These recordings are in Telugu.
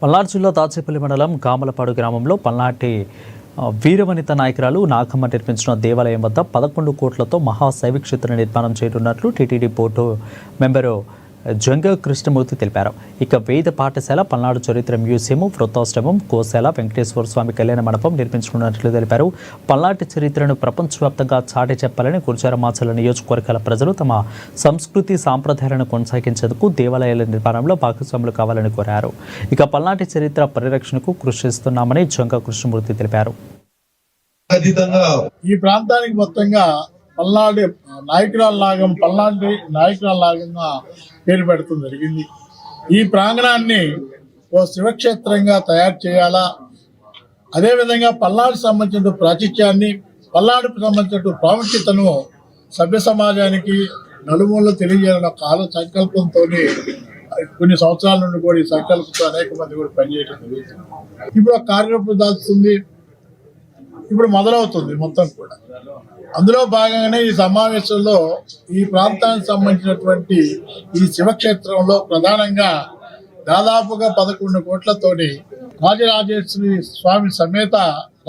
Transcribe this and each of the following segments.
పల్నాడు జిల్లా దాచేపల్లి మండలం గామలపాడు గ్రామంలో పల్నాటి వీరవనిత నాయకురాలు నాగమ్మ నిర్మించిన దేవాలయం వద్ద 11 కోట్లతో మహాశైవక్షేత్ర నిర్మాణం చేయనున్నట్లు TTD board member Janga Krishnamurthy తెలిపారు. ఇక వేద పాఠశాల, పల్నాడు చరిత్ర మ్యూజియం, వృద్ధాశ్రమం, గోశాల, వెంకటేశ్వర స్వామి కళ్యాణ మండపం నిర్మించనున్నట్లు తెలిపారు. పల్నాటి చరిత్రను ప్రపంచవ్యాప్తంగా చాటి చెప్పాలని గుర్జారమాచల నియోజకవర్గాల ప్రజలు తమ సంస్కృతి సాంప్రదాయాలను కొనసాగించేందుకు దేవాలయాల నిర్మాణంలో భాగస్వాములు కావాలని కోరారు. ఇక పల్నాటి చరిత్ర పరిరక్షణకు కృషి చేస్తున్నామని జంగ కృష్ణమూర్తి తెలిపారు. ఈ ప్రాంతానికి మొత్తంగా పల్నాడు నాయకురాల లాగంగా పేరు పెడతాం జరిగింది. ఈ ప్రాంగణాన్ని ఓ శివక్షేత్రంగా తయారు చేయాలా, అదేవిధంగా పల్నాడుకు సంబంధించిన ప్రాచుర్యాన్ని, పల్నాడుకు సంబంధించిన ప్రాముఖ్యతను సభ్య సమాజానికి నలుమూలలో తెలియజేయాలన్న కాల సంకల్పంతో కొన్ని సంవత్సరాల నుండి కూడా ఈ సంకల్పంతో అనేక మంది కూడా పనిచేయడం జరుగుతుంది. ఇప్పుడు ఆ కార్యరూపం దాల్చుతుంది, ఇప్పుడు మొదలవుతుంది మొత్తం కూడా. అందులో భాగంగానే ఈ సమావేశంలో ఈ ప్రాంతానికి సంబంధించినటువంటి ఈ శివక్షేత్రంలో ప్రధానంగా దాదాపుగా 11 కోట్లతోని రాజరాజేశ్వరి స్వామి సమేత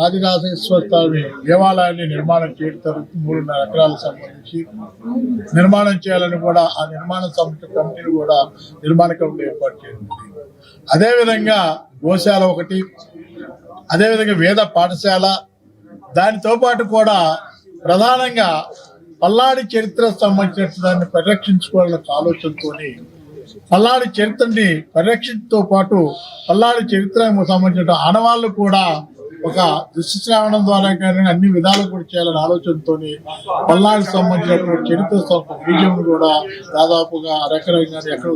రాజరాజేశ్వర స్వామి దేవాలయాన్ని నిర్మాణం చేయడం జరుగుతుంది. 3.5 ఎకరాలకు సంబంధించి నిర్మాణం చేయాలని కూడా ఆ నిర్మాణ సంస్థ కమిటీని కూడా నిర్మాణ కమిటీ ఏర్పాటు చేసింది. అదేవిధంగా గోశాల ఒకటి, అదేవిధంగా వేద పాఠశాల, దానితో పాటు కూడా ప్రధానంగా పల్నాడు చరిత్రకు సంబంధించిన దాన్ని పరిరక్షించుకోవాలన్న ఆలోచనతో పల్నాడు చరిత్రని పరిరక్షించతో పాటు పల్నాడు చరిత్రకు సంబంధించిన ఆనవాళ్ళు కూడా ఒక దృశ్యశ్రావణం ద్వారా కానీ అన్ని విధాలు కూడా చేయాలనే ఆలోచనతో పల్నాడుకు సంబంధించినటువంటి చరిత్ర మ్యూజియం కూడా దాదాపుగా 1 ఎకరం ఎక్కడ